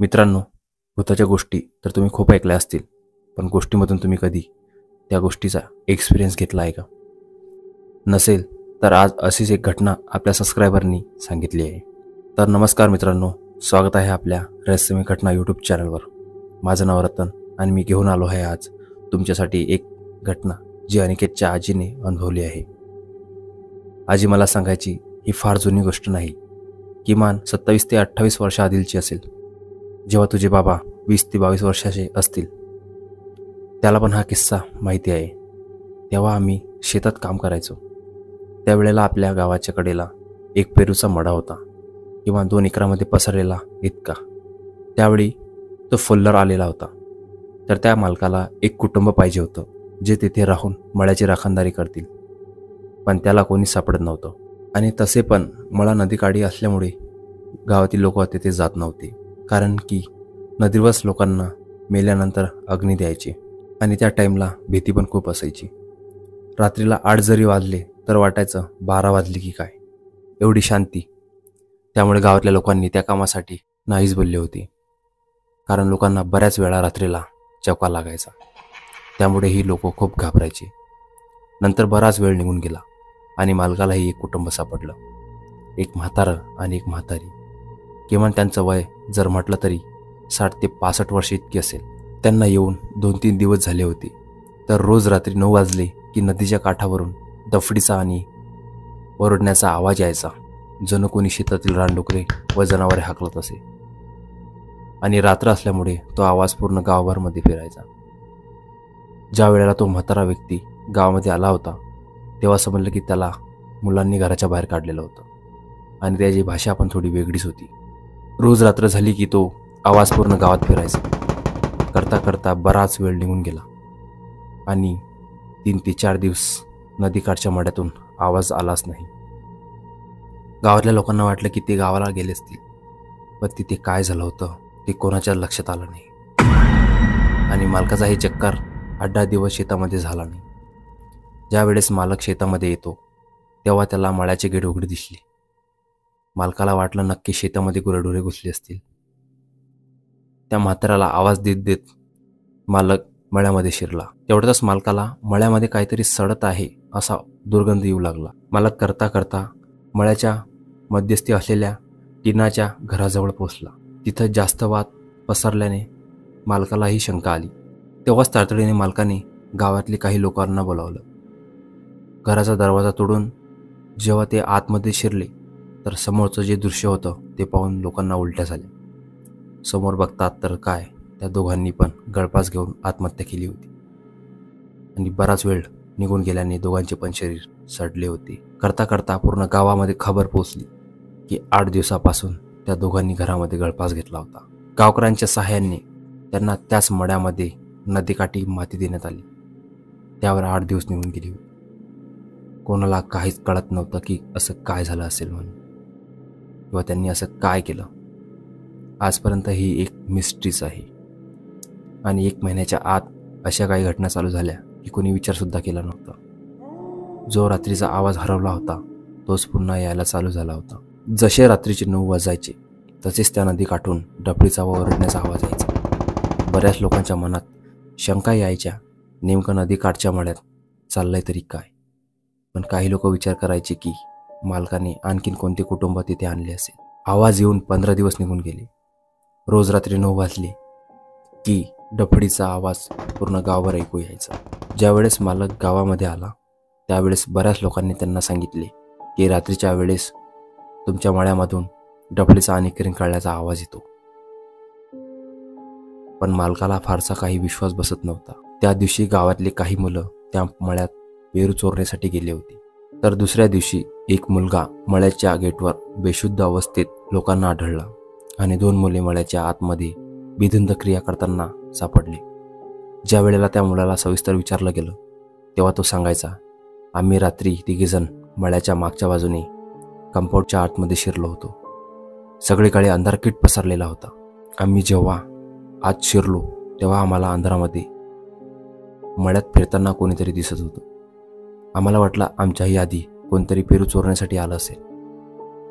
मित्रांनो, भुताच्या गोष्टी तर तुम्ही खूप ऐकल्या असतील, पण गोष्टीमधून तुम्ही कधी त्या गोष्टीचा एक्सपिरियन्स घेतला आहे का? नसेल तर आज अशीच एक घटना आपल्या सबस्क्रायबरनी सांगितली आहे. तर नमस्कार मित्रांनो, स्वागत आहे आपल्या रहस्यमय घटना यूट्यूब चॅनलवर. माझं नाव रतन आणि मी घेऊन आलो आहे आज तुमच्यासाठी एक घटना जी अनिकेतच्या आजीने अनुभवली आहे. आजी मला सांगायची ही फार जुनी गोष्ट नाही, किमान 27 ते 28 वर्षाआधीची असेल. जेव्हा तुझे बाबा 20 ते 22 वर्षाचे असतील. त्याला पण हा किस्सा माहिती आहे. तेव्हा आम्ही शेतात काम करायचो. त्यावेळेला आपल्या गावाच्या कडेला एक पेरूचा मडा होता, किंवा 2 एकरामध्ये पसरलेला इतका. त्यावेळी तो फुल्लर आलेला होता. तर त्या मालकाला एक कुटुंब पाहिजे होतं जे तिथे राहून मळ्याची राखणदारी करतील, पण त्याला कोणी सापडत नव्हतं. आणि तसे पण मळा नदीकाठी असल्यामुळे गावातील लोक तिथे जात नव्हते, कारण की नदीवरच लोकांना मेल्यानंतर अग्नी द्यायची आणि त्या टाईमला भीती पण खूप असायची. रात्रीला 8 जरी वाजले तर वाटायचं 12 वाजले की काय, एवढी शांती. त्यामुळे गावातल्या लोकांनी त्या कामासाठी नाहीच बोलले होते, कारण लोकांना बऱ्याच वेळा रात्रीला चौका लागायचा. त्यामुळे ही लोक खूप घाबरायची. नंतर बराच वेळ निघून गेला आणि मालकालाही एक कुटुंब सापडलं. एक म्हातारं आणि एक म्हातारी. किमान त्यांचं वय जर म्हटलं तरी 60 ते 65 वर्ष इतकी असेल. त्यांना येऊन 2-3 दिवस झाले होते. तर रोज रात्री 9 वाजले की नदीच्या काठावरून दफडीचा आणि ओरडण्याचा आवाज यायचा, जणू कोणी शेतातील रानडुकरे व जनावरे हाकलत असे. आणि रात्र असल्यामुळे तो आवाज पूर्ण गावभरमध्ये फिरायचा. ज्या वेळेला तो म्हातारा व्यक्ती गावामध्ये आला होता, तेव्हा समजलं की त्याला मुलांनी घराच्या बाहेर काढलेलं होतं आणि त्याची भाषा पण थोडी वेगळीच होती. रोज रात्र झाली की तो आवाज पूर्ण गावात फिरायचा. करता करता बराच वेळ निघून गेला आणि 3 ते 4 दिवस नदीकाठच्या मड्यातून आवाज आलाच नाही. गावातल्या लोकांना वाटलं की ते गावाला गेले असतील, पण तिथे काय झालं होतं ते कोणाच्या लक्षात आलं नाही. आणि मालकाचाही चक्कर 8-10 दिवस शेतामध्ये झाला नाही. ज्या वेळेस मालक शेतामध्ये येतो तेव्हा त्याला मळ्याचे गेट उघडे दिसले. मालकाला वाटलं नक्की शेतामध्ये गुरेढोरे घुसली असतील. त्या म्हाताऱ्याला आवाज देत देत मालक मळ्यामध्ये शिरला. तेवढ्यातच मालकाला मळ्यामध्ये काहीतरी सडत आहे असा दुर्गंध येऊ लागला. मालक करता करता मळ्याच्या मध्यस्थी असलेल्या टिनाच्या घराजवळ पोहोचला. तिथं जास्त वाद पसरल्याने मालकालाही शंका आली. तेव्हाच तातडीने मालकाने गावातली काही लोकांना बोलावलं. घराचा दरवाजा तोडून जेव्हा ते आतमध्ये शिरले तर समोरचं जे दृश्य होतं ते पाहून लोकांना उलट्या झाल्या. समोर बघतात तर काय, त्या दोघांनी पण गळफास घेऊन आत्महत्या केली होती. आणि बराच वेळ निघून गेल्याने दोघांचे पण शरीर सडले होते. करता करता पूर्ण गावामध्ये खबर पोहोचली की 8 दिवसापासून त्या दोघांनी घरामध्ये गळफास घेतला होता. गावकऱ्यांच्या सहाय्याने त्यांना त्याच मड्यामध्ये नदीकाठी माती देण्यात आली. त्यावर 8 दिवस निघून गेले होते. कोणाला काहीच कळत नव्हतं की असं काय झालं असेल म्हणून, किंवा त्यांनी असं काय केलं. आजपर्यंत ही एक मिस्ट्रीच आहे. आणि 1 महिन्याच्या आत अशा काही घटना चालू झाल्या की कोणी विचारसुद्धा केला नव्हता. जो रात्रीचा आवाज हरवला होता तोच पुन्हा यायला चालू झाला होता. जसे रात्रीचे 9 वाजायचे तसेच त्या नदी काठून डफडीचा व ओरडण्याचा आवाज यायचा. बऱ्याच लोकांच्या मनात शंका यायच्या, नेमकं नदी काठच्या मळ्यात चाललंय तरी काय. पण काही लोक विचार करायचे की मालकाने आणखीन कोणते कुटुंब तिथे आणले असेल. आवाज येऊन 15 दिवस निघून गेले. रोज रात्री 9 वाजले की डफडीचा आवाज पूर्ण गावभर ऐकू यायचा. ज्यावेळेस मालक गावामध्ये आला त्यावेळेस बऱ्याच लोकांनी त्यांना सांगितले की रात्रीच्या वेळेस तुमच्या मळ्यामधून डफडीचा आणि किरकिरण्याचा आवाज येतो. पण मालकाला फारसा काही विश्वास बसत नव्हता. त्या दिवशी गावातले काही मुलं त्या मळ्यात पेरू चोरण्यासाठी गेले होते. तर दुसऱ्या दिवशी एक मुलगा मळ्याच्या गेटवर बेशुद्ध अवस्थेत लोकांना आढळला आणि 2 मुले मळ्याच्या आतमध्ये बिधुंद क्रिया करताना सापडले. ज्या वेळेला त्या मुलाला सविस्तर विचारलं गेलं तेव्हा तो सांगायचा, आम्ही रात्री 3 मळ्याच्या मागच्या बाजूने कंपाऊंडच्या आतमध्ये शिरलो होतो. सगळीकडे अंधारकीट पसरलेला होता. आम्ही जेव्हा आत शिरलो तेव्हा आम्हाला अंधारामध्ये मळ्यात फिरताना कोणीतरी दिसत होतं. आम्हाला वाटलं आमच्याही आधी कोणतरी पेरू चोरण्यासाठी आलं असेल.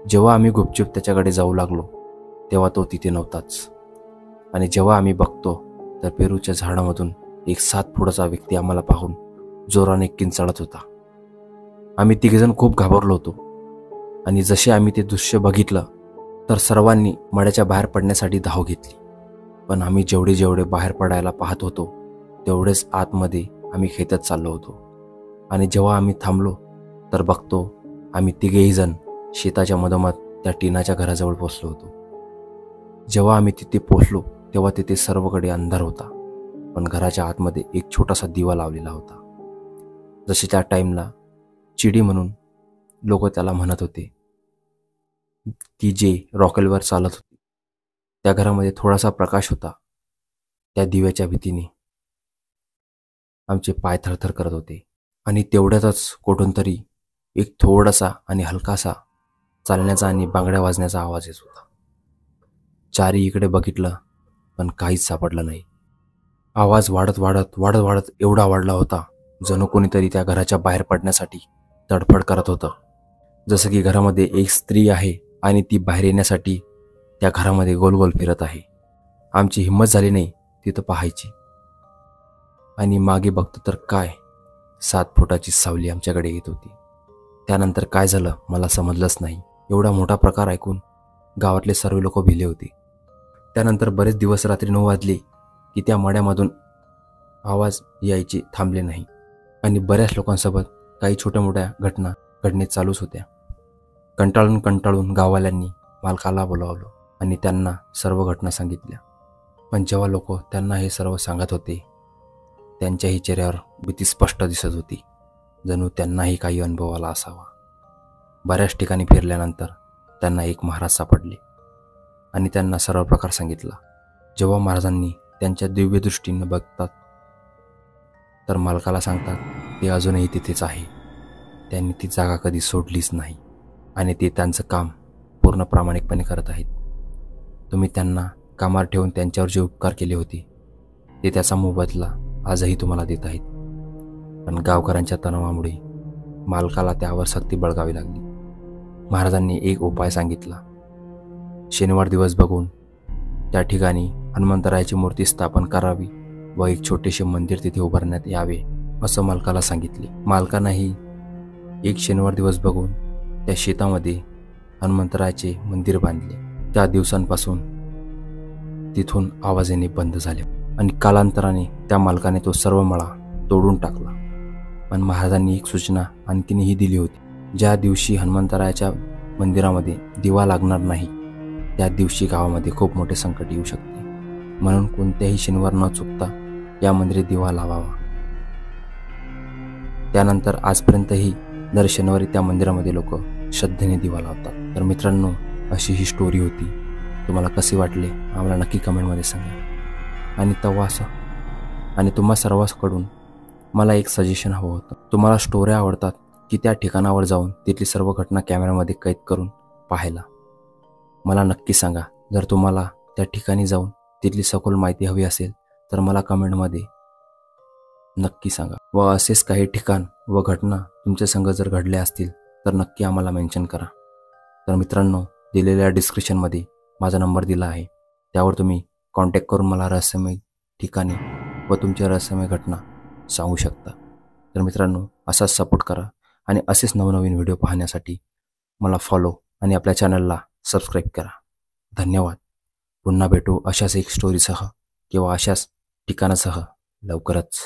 जेव्हा आम्ही गुपचूप त्याच्याकडे जाऊ लागलो तेव्हा तो तिथे नव्हताच. आणि जेव्हा आम्ही बघतो तर पेरूच्या झाडामधून एक 7 फुटाचा व्यक्ती आम्हाला पाहून जोराने किंचाळत होता. आम्ही तिघेजण खूप घाबरलो होतो आणि जसे आम्ही ते दृश्य बघितलं तर सर्वांनी मळ्याच्या बाहेर पडण्यासाठी धाव घेतली. पण आम्ही जेवढे बाहेर पडायला पाहत होतो तेवढेच आतमध्ये आम्ही खेचत चाललो होतो. आणि जेव्हा आम्ही थांबलो तर बघतो आम्ही तिघेही जण शेताच्या मधोमध त्या टिनाच्या घराजवळ पोचलो होतो. जेव्हा आम्ही तिथे पोचलो तेव्हा तिथे सर्वकडे अंधार होता, पण घराच्या आतमध्ये एक छोटासा दिवा लावलेला होता. जसे त्या टाईमला चिडी म्हणून लोक त्याला म्हणत होते, ती जे रॉकेलवर चालत होती. त्या घरामध्ये थोडासा प्रकाश होता. त्या दिव्याच्या भीतीने आमचे पाय थरथर करत होते. आणि तेवढ्यातच कुठून तरी एक थोडासा आणि हलकासा चालण्याचा आणि बांगड्या वाजण्याचा आवाज येत होता. चारी इकडे बघितलं पण काहीच सापडलं नाही. आवाज वाढत एवढा वाढला होता जणू कोणीतरी त्या घराच्या बाहेर पडण्यासाठी तडफड करत होतं. जसं की घरामध्ये एक स्त्री आहे आणि ती बाहेर येण्यासाठी त्या घरामध्ये गोल फिरत आहे. आमची हिंमत झाली नाही तिथं पाहायची. आणि मागे बघतो तर काय 7 फुटाची सावली आमच्याकडे येत होती. त्यानंतर काय झालं मला समजलंच नाही. एवढा मोठा प्रकार ऐकून गावातले सर्व लोक भिले होते. त्यानंतर बरेच दिवस रात्री 9 वाजले की त्या मड्यामधून आवाज यायचे थांबले नाही. आणि बऱ्याच लोकांसोबत काही छोट्या मोठ्या घटना घडणे चालूच होत्या. कंटाळून गाववाल्यांनी मालकाला बोलावलं आणि त्यांना सर्व घटना सांगितल्या. पण जेव्हा लोक त्यांना हे सर्व सांगत होते त्यांच्याही चेहऱ्यावर भीती स्पष्ट दिसत होती, जणू त्यांनाही काही अनुभव आला असावा. बऱ्याच ठिकाणी फिरल्यानंतर त्यांना एक महाराज सापडले आणि त्यांना सर्व प्रकार सांगितला. जेव्हा महाराजांनी त्यांच्या दिव्य दृष्टीने बघतात तर मालकाला सांगतात ते अजूनही तिथेच आहे. त्यांनी ती जागा कधी सोडलीच नाही आणि ते त्यांचं काम पूर्ण प्रामाणिकपणे करत आहेत. तुम्ही त्यांना कामावर ठेवून त्यांच्यावर जे उपकार केले होते ते त्याचा मोबदला आजही तुम्हाला देत आहेत. पण गावकऱ्यांच्या तणावामुळे मालकाला त्यावर सक्ती बळगावी लागली. महाराजांनी एक उपाय सांगितला. शनिवार दिवस बघून त्या ठिकाणी हनुमंतरायाची मूर्ती स्थापन करावी व एक छोटेसे मंदिर तिथे उभारण्यात यावे असं मालकाला सांगितले. मालकानंही एक शनिवार दिवस बघून त्या शेतामध्ये हनुमंतरायाचे मंदिर बांधले. त्या दिवसांपासून तिथून आवाज येणे बंद झाले आणि कालांतराने त्या मालकाने तो सर्व मळा तोडून टाकला. पण महाराजांनी एक सूचना आणखीनही दिली होती. ज्या दिवशी हनुमंतरायाच्या मंदिरामध्ये दिवा लागणार नाही त्या दिवशी गावामध्ये खूप मोठे संकट येऊ शकते. म्हणून कोणत्याही शनिवार न चुकता या मंदिरात दिवा लावावा. त्यानंतर आजपर्यंतही दर शनिवारी त्या मंदिरामध्ये लोक श्रद्धेने दिवा लावतात. तर मित्रांनो, अशी ही स्टोरी होती. तुम्हाला कसे वाटले आम्हाला नक्की कमेंटमध्ये सांगा. आणि तुम्हा सर्वांकडून मला एक सजेशन हवं होतं. तुम्हाला स्टोऱ्या आवडतात की त्या ठिकाणावर जाऊन तिथली सर्व घटना कॅमेऱ्यामध्ये कैद करून पाहायला? मला नक्की सांगा. जर तुम्हाला त्या ठिकाणी जाऊन तिथली सखोल माहिती हवी असेल तर मला कमेंटमध्ये नक्की सांगा. व असेच काही ठिकाण व घटना तुमच्या संग जर घडल्या असतील तर नक्की आम्हाला मेन्शन करा. तर मित्रांनो, दिलेल्या डिस्क्रिप्शनमध्ये माझा नंबर दिला आहे, त्यावर तुम्ही कॉन्टॅक्ट करून मला रहस्यमय ठिकाणी व तुमच्या रहस्यमय घटना सांगू शकता. तर मित्रांनो, असाच सपोर्ट करा आणि असेच नवनवीन व्हिडिओ पाहण्यासाठी मला फॉलो आणि आपल्या चॅनलला सबस्क्राईब करा. धन्यवाद. पुन्हा भेटू अशाच एक स्टोरीसह किंवा अशाच ठिकाणासह लवकरच.